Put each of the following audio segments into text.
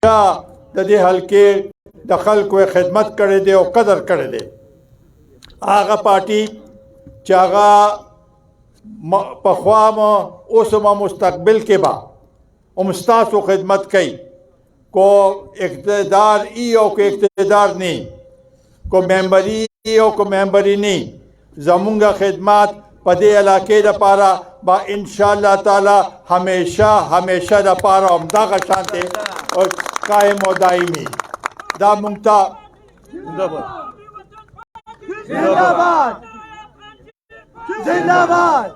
د دې حلقې د خلکو خدمت کړی دی او قدر کړی دی. هغه پارټي چې هغه پخوا مو اوس مو مستقبل کې به هم ستاسو خدمت کوي، کو اقتدار ای او کو اقتدار نی، کو ممبري او کو ممبري نی، زمونږ خدمات په دې علاقې دپاره به انشاءالله تعالی همیشه دپاره همدغه شانتې قایم او دایمي. دا مونږ ته زنده‌باد زنده‌باد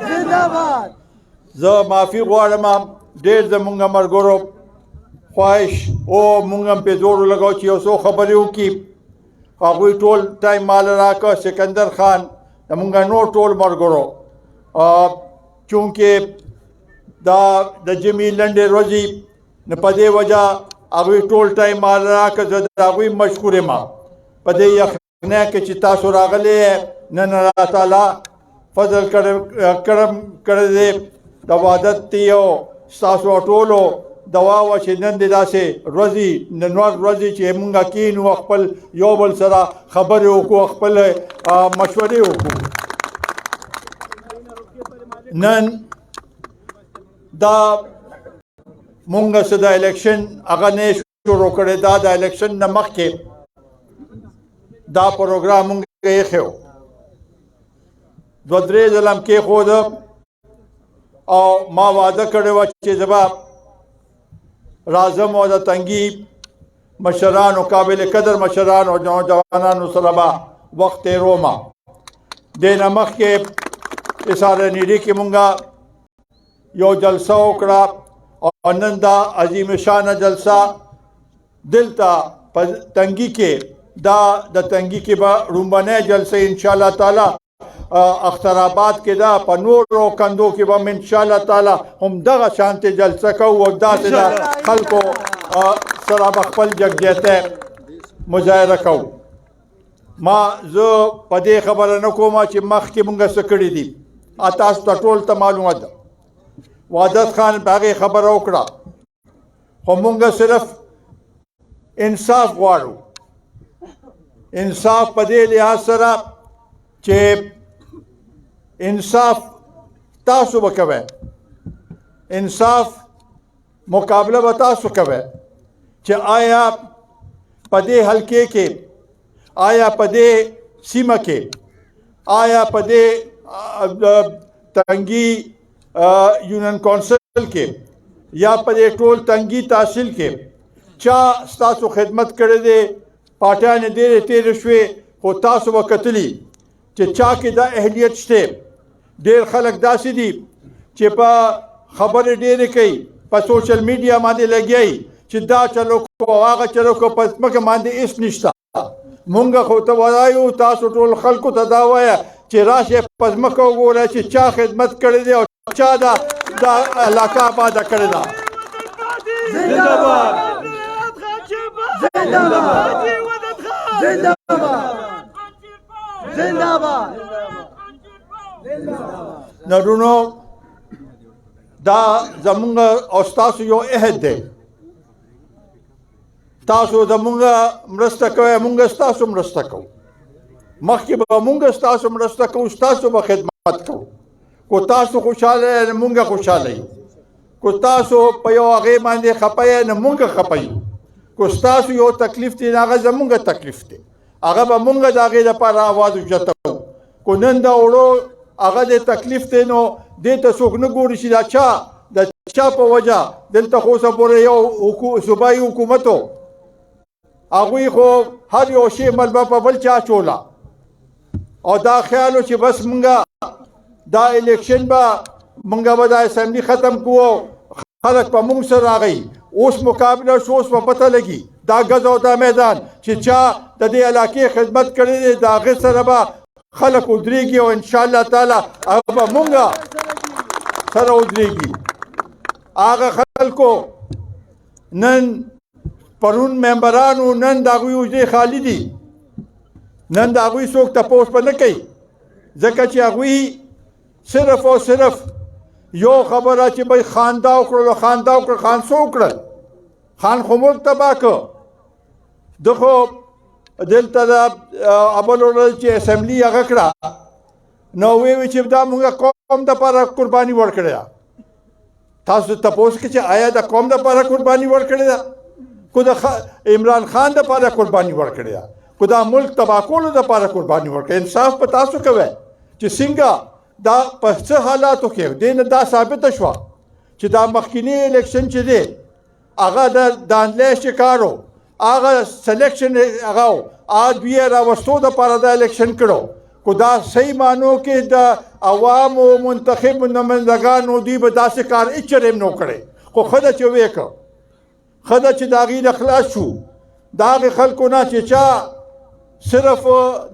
زنده‌باد. زه معافي غواړم ډېر زمونږ ملګرو خواهش او مونږ هم پې زور ولګوو چې یو څو خبرې وکړي. هغوی ټول ټایم مال راکړه. سکندر خان زمونږ نور ټول ملګرو چونکې دا د جمعې لنډې ورځې نو په دې وجه هغوی ټول ټایم مال راکړه. زه د هغوی مشکور یم په دې یخنۍ کې چې تاسو راغلي نن الله تعالی فضل کرم کړی دی. د وعدت دی او ستاسو ټولو دعا وه چې نن دې داسې ورځې ننور ورځې چې مونږ کینو خپل یو بل سره خبرې وکړو، خپل مشورې وکړو. نن دا مونږ څه د الیکشن هغه نه شروع کړی، دا د الیکشن نه مخکې دا پروګرام مونږ ایښی و. دوه درې ځله م کېښوده او ما وعده کړې وه چې زه به راځم او د تنګي مشرانو، قابل قدر مشرانو او نوجوانانو سره به وخت تېروم. دې نه مخکې اسارنیډي کې مونږ یو جلسه وکړه او نن دا عظیم شانه جلسه دلته په تنګي کې دا د تنګي کې به لومړنۍ جلسه انشاءالله تعالی اخترآباد کې دا په نورو کندو کې به انشاءالله تعالی همدغه شانتې جلسه کوو او داسې د خلکو سره به خپل یکجهتۍ مظاهره کوو. زه په دې خبره نه کوم چې مخکې مونږ څه کړي دي، تاسو ته ټول ته معلومه ده. وعدت خان په هغې خبره وکړه، خو مونږ صرف انصاف غواړو. انصاف په دې لحاظ سره چې انصاف تاسو به کوئ، انصاف مقابله به تاسو کوئ چې آیا په دې حلقې کې، آیا په دې سیمه کې، آیا په دې تنګي یونین کونسل کې یا په دې ټول تنګي تحصیل کې چا ستاسو خدمت کړی دی. پارټیانې ډېرې تېرې شوې خو تاسو به کتلي چې چا کې دا اهلیت شته. ډېر خلک داسې دي چې په خبرې ډېرې کوي، په سوشل میډیا باندې لګیایي چې دا چلو کو هغه چلو کو، په ځمکه باندې هېڅ نشته. مونږ خو ته وایو تاسو ټول خلکو ته دا وایه چې راشئ په ځمکه وګورئ چې چا خدمت کړی دی او چا دا علاقه آباده کړې ده. زنده‌باد زنده‌باد زنده‌باد زنده‌باد. نرونو دا زمونږ او ستاسو یو عهد دی. تاسو زمونږ مرسته کوئ، مونږ ستاسو مرسته کوو. مخکې به مونږ ستاسو مرسته کوو، ستاسو به خدمت کوو. کو تاسو خوشحاله یې نو مونږ خوشحاله یو، کو تاسو په یو هغې باندې خفه یې نو مونږ خفه یو، کو ستاسو یو تکلیف دی نو هغه زمونږ تکلیف دی، هغه به مونږ د هغې دپاره اواز اوچتوو. کو نن د وړو هغه د تکلیف دی نو دې ته څوک نه ګوري چې دا د چا په وجه دلته خو اوسه پورې یو صوبایي حکومت و، هغوی خو هر یو شی ملبه په بل چا چوله او دا خیال و چې بس مونږه دا الیکشن به مونږ به دا اسمبلی ختم کوو، خلک په مونږ سره راغی. اوس مقابله شو، اوس په پته لګي دا ګز او دا میدان چې چا د دې علاقې خدمت کړی دی د هغې سره به خلک ودرېږي او انشاءالله تعالی هغه به مونږ سره ودرېږي. هغه خلکو نن پرون ممبرانو نن د هغوی حجرې خالي دي، نن د هغوی څوک تپوس به نه کوي، ځکه چې هغوی صرف او صرف یو خبره چې به خاندا وکړل، خاندا وکړل، خانسو وکړل، خان خو ملک تباه کړ. ده خو دلته د اول ورځ چې اسمبلي هغه کړه نو وی چې دا موږ قوم دپاره قرباني ورکړې ده. تاسو تپوس کې چې آیا د قوم دپاره قرباني ورکړې ده کو د عمران خان دپاره قرباني ورکړې ده کو دا ملک تباه کولو دپاره قرباني ورکړې؟ انصاف په تاسو کوئ چې څنګه دا په څه حالاتو کې دې نه دا ثابته شوه چې دا مخکینی الیکشن چې دی هغه د دانلې شکارو هغه سلیکشن هغه دوی راوستو دپاره دا الیکشن کړو. کو دا صحیح معنو کې د عوامو منتخب نمایندګانو دوی به داسې کار هېڅ چرې نو کړی. خو ښه ده چې ویې کړ، ښه ده چې د هغوی نه خلاص شو. د هغې خلکو نه چې چا صرف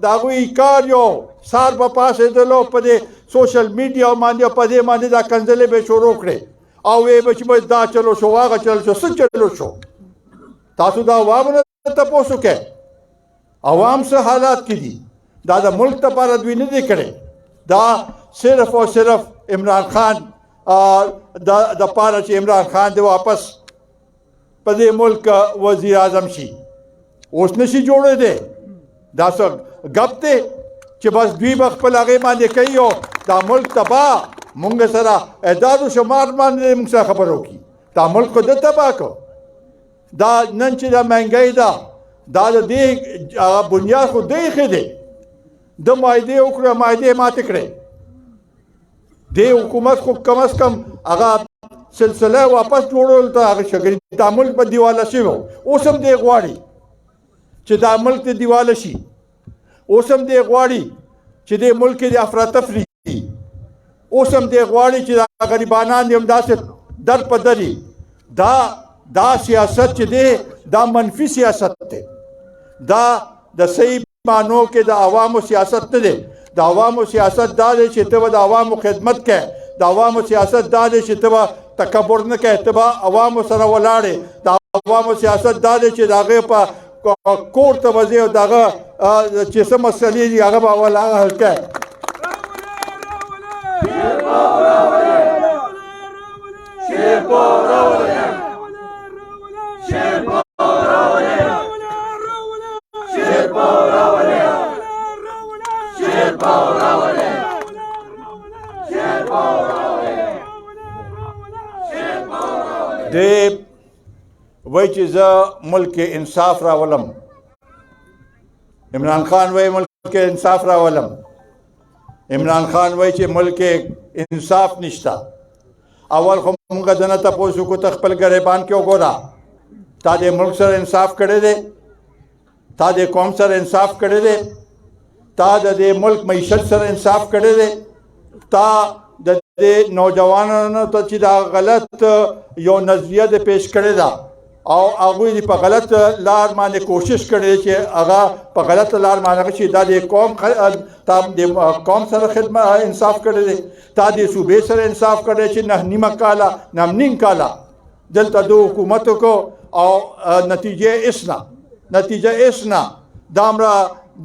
د هغوی کار یو سار به پاسېدلو په دې سوشل میډیا باندې په دې باندې دا کنځلې به شروع کړې او ویې به چې دا چلو شو هغه چلو شو څه چلو شو. تاسو د عوامو نه تپوس وکړئ عوام څه حالات کې دي. دا د ملک دپاره دوی نه دی کړی. دا صرف او صرف عمران خان د پاره چې عمران خان دی واپس په دې ملک وزیر اعظم شي. اوس نشي جوړېدی. دا څه ګپ دی چې بس دوی به خپل هغې باندې کوي او دا ملک تباه مونږ سره اعداد و شمار باندې مونږ سره خبرې وکړي. دا ملک خو ده تباه کړ. دا نن چې دا مهنګۍ ده دا د دې بنیاد خو دی ایښی دی. د معاهدې وکړه معاهدې ماتې کړې. دې حکومت خو کم از کم هغه سلسله واپس جوړول ته هغه شګري. دا ملک به دیواله شوی و. اوس هم دی غواړي چې دا ملک ته دیواله شي. اوس هم دی غواړي چې دې ملک کې د افراتفري دي. اوس هم دی غواړي چې دا غریبانان دې همداسې در په دري. دا سیاست چې دی دا منفي سیاست دی. دا د صحیح معنو کې د عوامو سیاست نه دی. د عوامو سیاست دا دی چې ته به د عوامو خدمت کوې. د عوامو سیاست دا دی چې ته به تکبر نه کوې، ته به عوامو سره ولاړې. د عوامو سیاست دا دی چې د هغې په کور ته به ځې او د هغه چې څه مسلې دي هغه به اول هغه حل کوې. دی وای چې زه ملک کې انصاف راولم. عمران خان وای ملک کې انصاف راولم. عمران خان وای چې ملک کې انصاف نشته. اول خو موږ دنه تپوس وکړو ته خپل ګریبان کې وګوره. تا دې ملک سره انصاف کړی دی؟ تا دې قوم سره انصاف کړی دی؟ تا د دې ملک معیشت سره انصاف کړی دی؟ تا د دې نوجوانانو ته چې دا غلط یو نظریه د پیش کړې ده او هغوی دې په غلط لار باندې کوشش کړې چې هغه په غلط لار باندې چې دا د قوم سره خدمت انصاف کړی دی. تا د صوبې سره انصاف کړی چې نه نیمه کاله نه نیم کاله دلته د حکومت وکړو او نتیجه هېڅ نه. دامره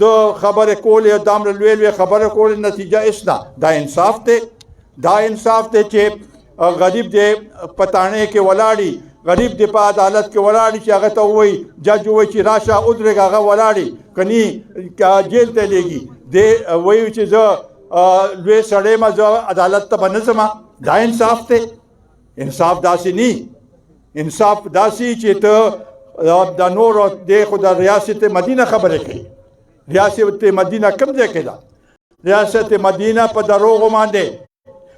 د خبرې کولې دامره لوی لوی خبرې کولې نتیجه هېڅ نه. دا انصاف دی؟ دا انصاف دی چې غریب دې په تاڼې کې ولاړي، غریب دې په عدالت کې ولاړي چې هغه ته ووایي جج ووایي چې راشه ودرېږه هغه ولاړي کني جیل ته لیږي. دې وایي چې زه لوی سړی یم زه عدالت ته به نه ځم. دا انصاف دی؟ انصاف داسې نه. انصاف داسې چې ته د نورو دی خو د ریاست مدینه خبرې کوي. ریاست مدینه کوم ځای کې ده؟ ریاست مدینه په دروغو باندې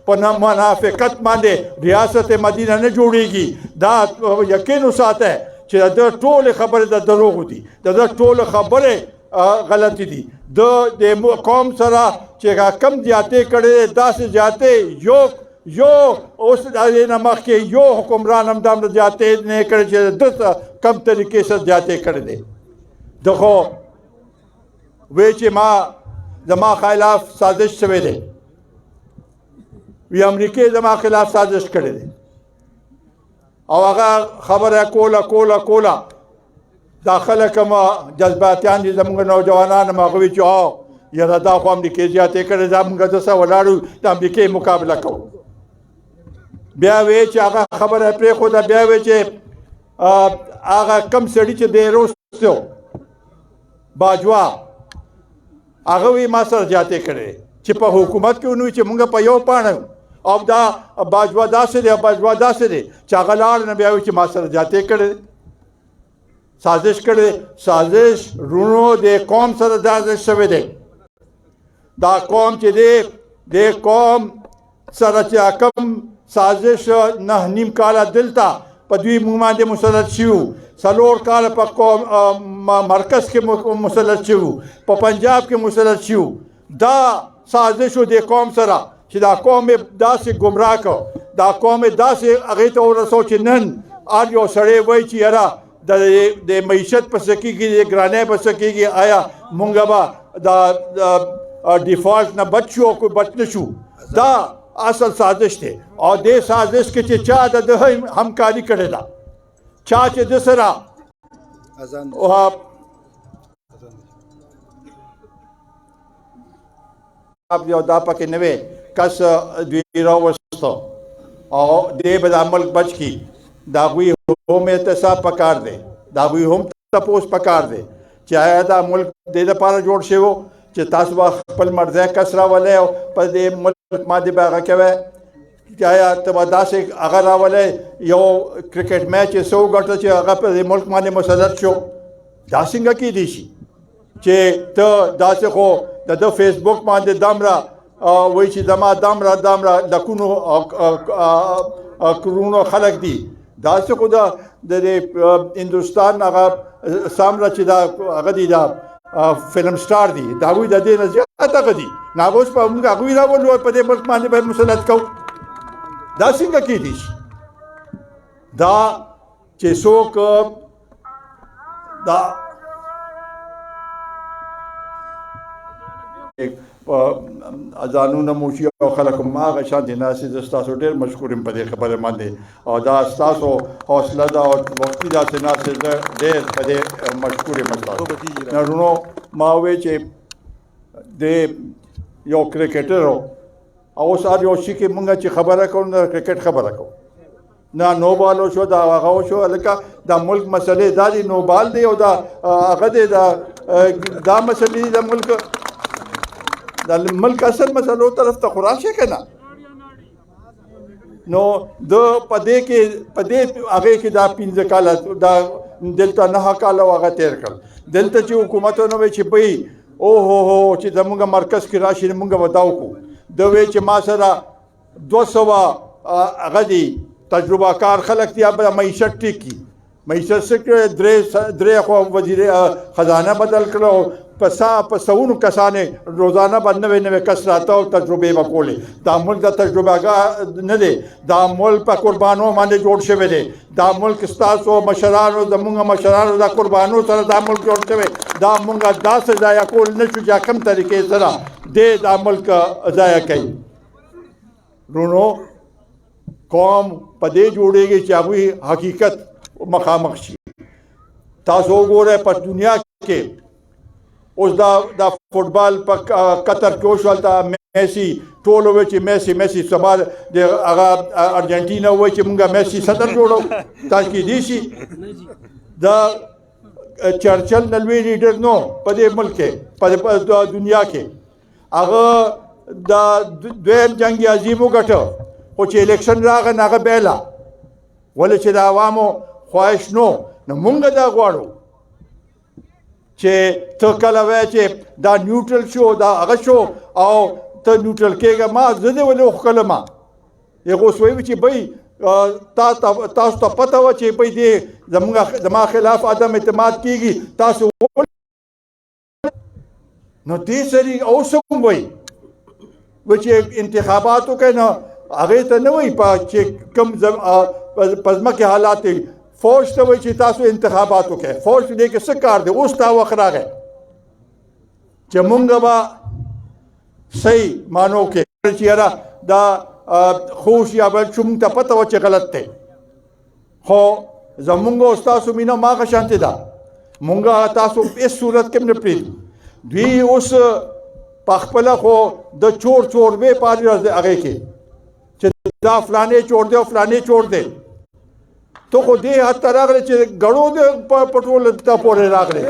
په منافقت باندې ریاست مدینه نه جوړیږي. دا یقین وساته چې د ټولې خبرې د دروغو دي. د ټولې خبرې غلطي دي. د قوم سره چې کم زیاتې کړې داسې زیاتې یو اوس د هغې نه مخکې یو حکمران هم دومره زیاتې نه کړې چې ده کم طریقې سره زیاتې کړې دی. ده خو وی چې زما خلاف سازش شوی دی. وی امریکې زما خلاف سازش کړی دی او هغه خبره کوله دا خلک هم جذباتیان دي زموږ نوجوانان هم هغه وی چې یاره دا خو امریکې زیاتې کړې ده موږ دسه ولاړو د امریکې مقابله کوو. بیا وی چې هغه خبره پرېښوده. بیا وی چې هغه کم سړي چې دی روستو باجوا هغه وی ما سره جاتې کړی چې په حکومت کې ونوي چې مونږ په یو پاڼه او دا باجوا داسې دی باجوا داسې دی چې هغه لاړ نه بیا وي چې ما سره جاتې کړی سازش کړی سازش رونو د قوم سره سازش شوی دی دا قوم چې دی د قوم سره چې کوم سازش نه نیم کاله دلته په دوی موږ باندې مسلط شوي 4 کاله په قوم مرکز کې مسلط شوي په پنجاب کې مسلط شوي دا سازش و د قوم سره چې دا قوم یې داسې ګمراه کړ دا قوم یې داسې هغې ته ورسو چې نن هر یو سړی وایي چې یاره د معیشت په څه کېږي د ګرانۍ په څه کېږي آیا مونږ به دا ډیفالټ نه بچ شو او بچ نه شو دا اصل سازش دی او دې سازش کې چې چا د همکاري کړې ده چا چې د سره یو دا پکې نه وی کس دوی راوستو او دې به دا ملک بچ کي دا هغوی هم احتساب پکار دی دا هغوی هم تپوس پکار دی چې آیا دا ملک دې دپاره جوړ شوی چې تاسو به خپل مرضی کس راولی او په دې ملک باندې به هغه کوئ چې آیا ته به داسې هغه راولی یو کرکټ میچ یې څه وګټه چې هغه په دې ملک باندې مسلط شو دا څنګه کیدی شي چې ته داسې خو د ده فیسبوک باندې دمره وایي چې زما دمره لکونو کرونو خلک دي داسې خو د هندوستان هغه سامره چې دا هغه دي دا فلم سټار دي د هغوی د دې نه زیات هغه دي نو هغه اوس به موږ هغوی راولو په دې ملک باندې به مسلط کوو دا څنګه کیدی شي دا چې څوک دا اذانونه موشي او خلک هم هغه شانتې ناستې زه ستاسو ډېر مشکور یم په دې خبره باندې او دا ستاسو حوصله ده او وختي داسې ناستې زه ډېر په دې مشکور یم ستاسو نو ما وویل چې د یو کرکټر او اوس هر یو شي کې مونږ چې خبره کوو د کرکټ خبره کوو نه نو بال شو دا هغه شو لکه دا ملک مسلې دا دي نو بال دی او دا هغه دی دا مسلې دي د ملک د ملک اصل مسلو طرف ته خو راشي که نه نو د په دې کې په دې هغې کې دا 15 کاله دا دلته 9 کاله هغه تېر کړل دلته چې حکومتونه وایي چې بهی اوهو چې زموږ مرکز کې راشي موږ به دا وکړو د وایي چې ما سره 200 هغه دي تجربه کار خلک دي به معیشت ټیک کړي معیشت څه کړی درې خو وزیر خزانه بدل کړو په سونو کسانې روزانه به نوې کس راته او تجربې به کولې دا ملک د تجربهګاه نه دی دا ملک په قربانو باندې جوړ شوی دی دا ملک ستاسو مشرانو زموږ مشرانو د قربانو سره دا ملک جوړ شوی دا مونږ داسې ضایع کول نه شو چې کوم طریقې سره دې دا ملک ضایع کوي رونو قوم په دې جوړېږي چې هغوی حقیقت مخامخ شي تاسو وګورئ په دنیا کې اوس دا فوټبال په قطر کې وشول دا میسی ټول وایي چې میسی سبا د هغه ارجنټینا وایي چې موږ میسی صدر جوړو تاسو کېدی شي دا چرچل نه لوی لیډر نو په دې ملک کې په دنیا کې هغه دا دویم جنګ عظیم وګټه خو چې الیکشن راغی نو هغه بیله ولې چې د عوامو خواهش نو موږ دا غواړو چې ته کله وایې چې دا نیوټرل شو دا هغه شو او ته نیوټرل کېږه ما زه دې ولې وښکلم هغه اوس وایي چې بهی تاسو ته پته وه چې بهی دې زما خلاف عدم اعتماد کېږي تاسو نو دې سړي اوس هم وایي چې انتخابات وکړئ نو هغې ته نه وایي چې کوم په ځمکې حالات دی فوج ته وایي چې تاسو انتخابات وکړئ فوج دې کې څه کار دی اوس تا وخت راغی چې مونږ به صحیح مانو کې چې یاره دا خوش یا بل چې مونږ ته پته وه چې غلط دی خو زمونږ او ستاسو مینه هماغه شانتې ده مونږ تاسو په هېڅ صورت کې هم نه پرېږدو دوی اوس په خپله خو د چوربې پالي هغې کې چې دا فلانې چور دی او فلانې چور دی ته خو دې حد ته راغلی چې ګړو دې په ټول ته پورې راغلی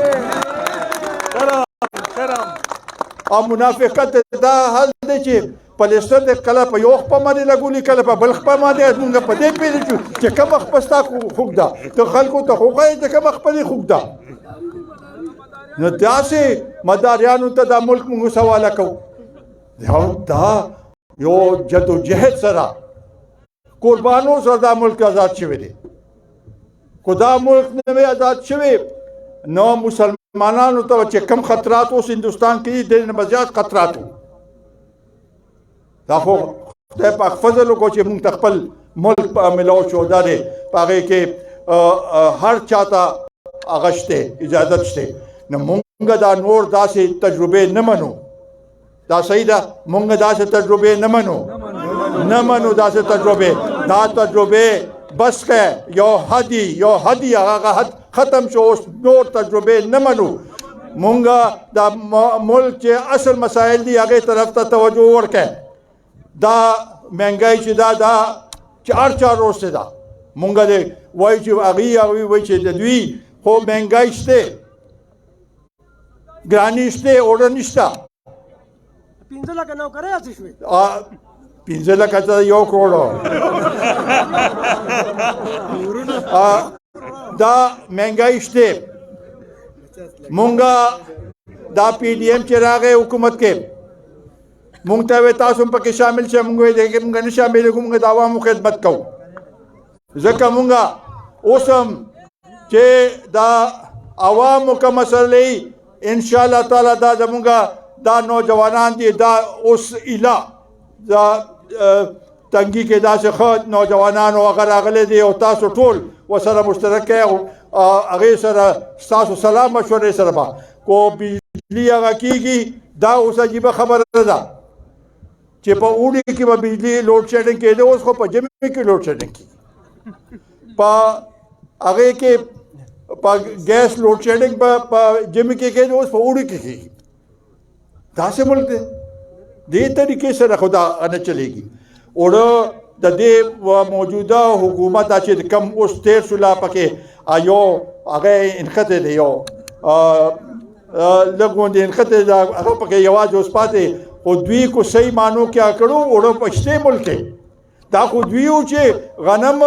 او منافقت دا حل دی چې پلیستر دې کله په یو خپه باندې لګولي کله په بل خپه باندې موږ په دې پوهېږو چې کومه خپه ستا خوږ ده ته خلکو ته خو ښایې چې کومه خپه دې خوږ ده نو داسې مداریانو ته دا ملک موږ سواله کوو دا یو جدوجهد سره قربانو سره دا ملک آزاد شوی دی کو دا ملک نه وی آزاد شوی نو مسلمانانو ته چې کم خطرات اوس هندوستان کې دي د نه زیات خطرات دا خو خدای پاک فضل وکړو چې موږ خپل ملک په ملاو شو دا دی په هغې کې هر چاته هغه شته اجازت شته نو موږ دا نور داسې تجربې نه منو دا صحیح ده موږ داسې تجربې نه منو داسې تجربې دا تجربې بس که یو حدی هغه حد ختم شو اوس نور تجربې نه منو موږ دا ملک چې اصل مسایل دي هغې طرف ته توجه ورکړئ دا مهنګای چې دا چې هر چا روسته ده مونږ دې وایي چې هغوی وایي چې د دوی خو مهنګای شته ګراني شته اوړه نشته 15 لکه نوکرۍ هڅې شوې 15 لکه ته 1 کروڑ دا مهنګای شته مونږ دا پی ډي ایم چې راغی حکومت کې مونږ ته وایي تاسو هم پکې شامل شئ مونږ وایي دی مونږ نه شاملېږو مونږ د عوامو خدمت کوو ځکه مونږ اوس هم چې دا عوامو که مسلې انشاءالله تعالی دا زمونږ دا نوجوانان دي دا اوس ایله دا تنګي کې داسې ښه نوجوانان او هغه راغلی دي او تاسو ټول ورسره مشترک کوئ او هغې سره ستاسو سلام مشورې سره به کو بجلي هغه کېږي دا اوس عجیبه خبره ده چې په اوړي کې به بجلي لوډ شیډنګ کېده اوس خو په ژمي کې لوډ شیډنګ کېږي په هغې کې په ګیس لوډ شیډنګ په ژمي کې کېده اوس په اوړي کې کېږي داسې ملک دی دې طریقې سره خو دا نه چلېږي اوړه د دې موجوده حکومت دا چې کم اوس تېر شو لا پکې یو هغه انخته دی یو لږ غوندې انخته ده هغه پکې یوازې اوس پاتې خو دوی کو صحیح معنو کیا کړو اوړه په شته ملک کې دا خو دوی وو چې غنم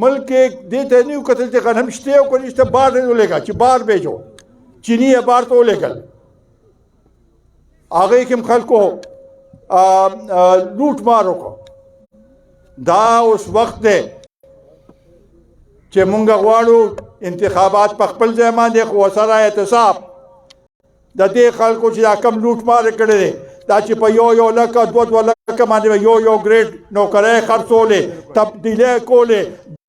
ملک کې دې ته نه کتل چې غنم شته او کني شته بار نه ولګا چې بار بیچو چینی یې بار ته ولګل هغه کوم خلکو لوټ مار وکړو دا اوس وخت دی چې مونږ غواړو انتخابات په خپل ځای باندې خو سره احتساب د دې خلکو چې دا کم لوټ مار کړی دی دا چې په یو لکه 2 لکه باندې یو ګریډ نوکرۍ خرڅولې تبدیلۍ کولې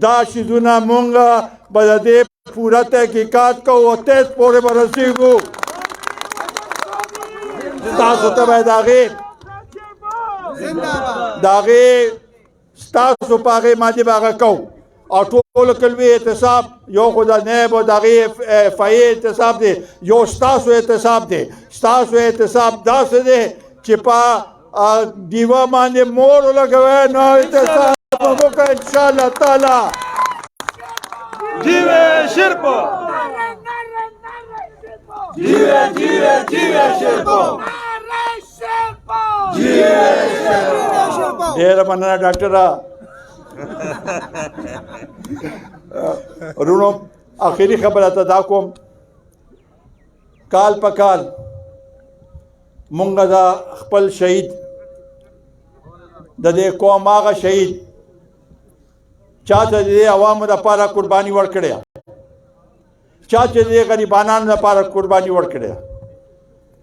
دا شیزونه مونږ به د دې پوره تحقیقات کوو او تیز پورې به رسېږو تاسو ته به د هغې ستاسو په هغې باندې به هغه کوو او ټول کلوي احتساب یو خو د نیب او د هغې FIA احتساب دی یو ستاسو احتساب دی ستاسو احتساب داسې دی چې په ډیوه باندې مور ولګوئ نو احتساب به وکړئ انشاءالله تعالی جیوه شرپو جیوه شرپو ډېره مننه ډاکټره رونو آخري خبره ته دا کوم کال په کال مونږ دا خپل شهید د دې قوم هغه شهید چا چې د عوامو لپاره قرباني ورکړې چا چې د غریبانو لپاره قرباني ورکړې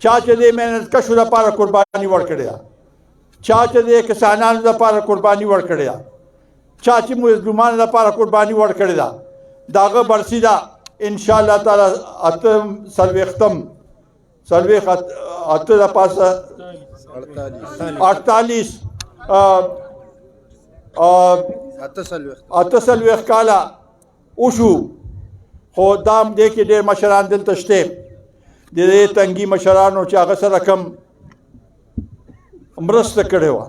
چا چې د محنتکشو لپاره قرباني ورکړې چا چې د کسانانو لپاره قرباني ورکړې چا چې مظلومانو لپاره قرباني ورکړې ده د هغه برسي ده انشاءالله تعالی څلوېښت اته د پاسه 48 کاله وشو خو دا هم دی کې ډېر مشران دلته شته د دې تنګي مشرانو چې هغه سره کم مرسته کړې وه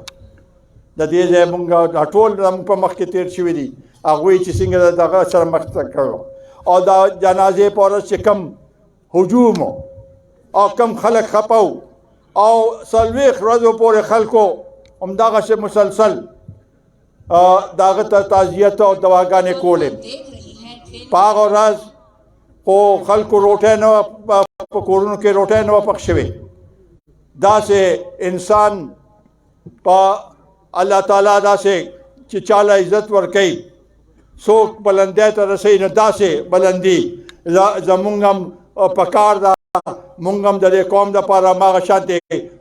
د دې ځای مونږ ټول زموږ په مخ کې تېر شوي دي هغوی چې څنګه دغه سره مخ کړو او دا جنازې په ورځ چې کم هجوم او کم خلک خپه او 40 ورځو پورې خلکو همدغسې مسلسل دغه ته تعزیت او دواګانې کولې په هغه ورځ خو خلکو روټۍ نه وه په کورونو کې روټۍ نه وه پخ شوې داسې انسان په الله تعالی داسې چې چاله عزت ورکوي څوک بلندۍ ته رسوي نو داسې بلندي زمونږ هم پکار ده مونږ هم د دې قوم دپاره هماغه شانتې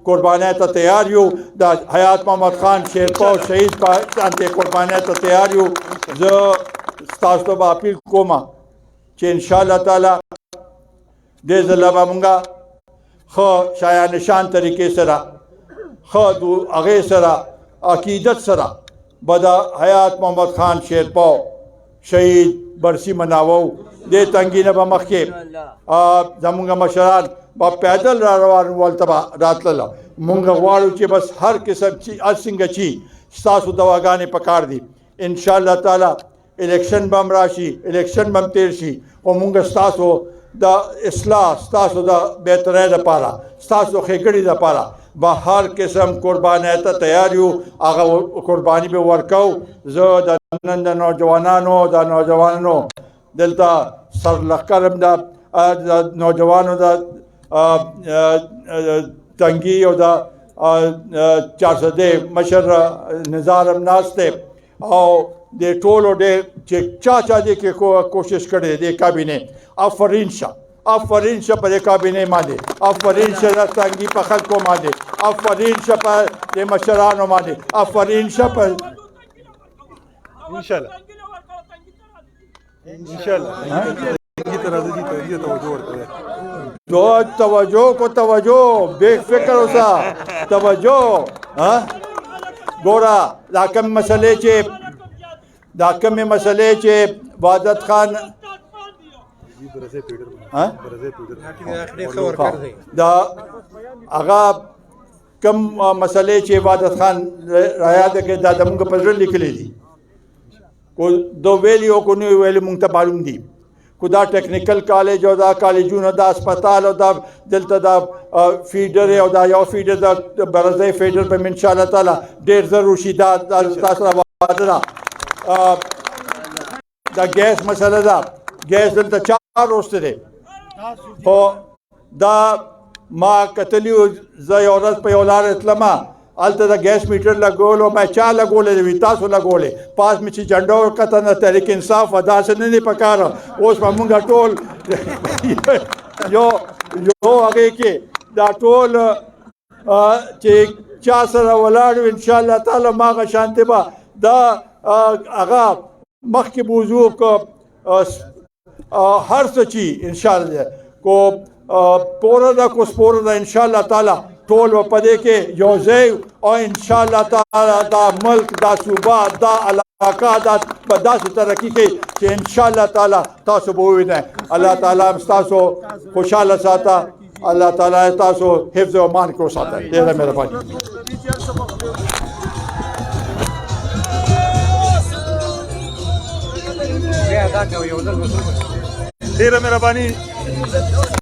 قربانۍ ته تیار یو د حیات محمد خان شیرپا شهید په شانتې قربانۍ ته تیار یو زه ستاسو ته به اپیل کوم چې انشاءالله تعالی دې ځله به مونږ ښه شایانشان طریقې سره ښه هغې سره عقیدت سره به د حیات محمد خان شیرپا شهید برسی مناوو دې تنګي نه به مخکې زمونږ مشران به پیدل را روان ولته به راتلله مونږ غواړو چې بس هر قسم چې هر څنګه چې ستاسو دواګانې پکار دي انشاءالله تعالی الیکشن به هم راشي الیکشن به هم تیر شي خو مونږ ستاسو د اصلاح ستاسو د بهترۍ دپاره ستاسو ښېګړې دپاره به هر قسم قربانۍ ته تیار یو هغه قرباني به ورکوو زه د نن د نوجوانانو دلته سرلښکر یم د نوجوانو د تنګي او د 400 مشر نظار هم ناست دی او د ټولو ډېر چې چا دې کې کوشش کړی دی کابینې آفرین شه آفرین شه په دې کابینې باندې آفرین شه د تنګي په خلکو باندې آفرین شه په دې مشرانو باندې آفرین شه په انشاءالله توجه کو توجه بے فکر اوسه توجه ګوره دا کومې مسلې چې وحدت خان دا هغه کوم مسلې چې وحدت خان رایاد کړي دا زموږ په زړه لیکلي دي کو دو ویلی او کو نه ویلی مونږ ته معلوم دي کو دا ټیکنیکل کالج او دا کالجونه دا اسپیټال او دا دلته دا فیډر او دا یو فیډر دا برزه فیډر په ان شاء الله تعالی ډیر ضرور شي دا تاسو راوړل دا ګیس مسله ده ګیس دلته 4 روسته دي خو دا ما کتلی زه یو ورځ په یو لار تلمه هلته د ګیس میټر لګولو ما چا لګولی دی تاسو لګولې پاس مې چې جنډه ورکته نه تحریک انصاف وه داسې نه دی پکاره اوس به مونږ ټول یو هغې کې دا ټول چې چا سره ولاړ وي انشاءالله تعالی هماغه شانتې به دا هغه مخکې به وضو هر څه چې انشاءالله کو پوره ده کو سپوره ده انشاءالله تعالی ټول په دې کې یو ځای او انشاءالله تعالی دا ملک دا صوبه دا علاقه دا په داسې ترقي کوي چې انشاءالله تعالی تاسو به ووینئ الله تعالی ستاسو خوشحاله ساته الله تعالی تاسو حفظ و امان کې وساته ډېره مهرباني ډېره مهرباني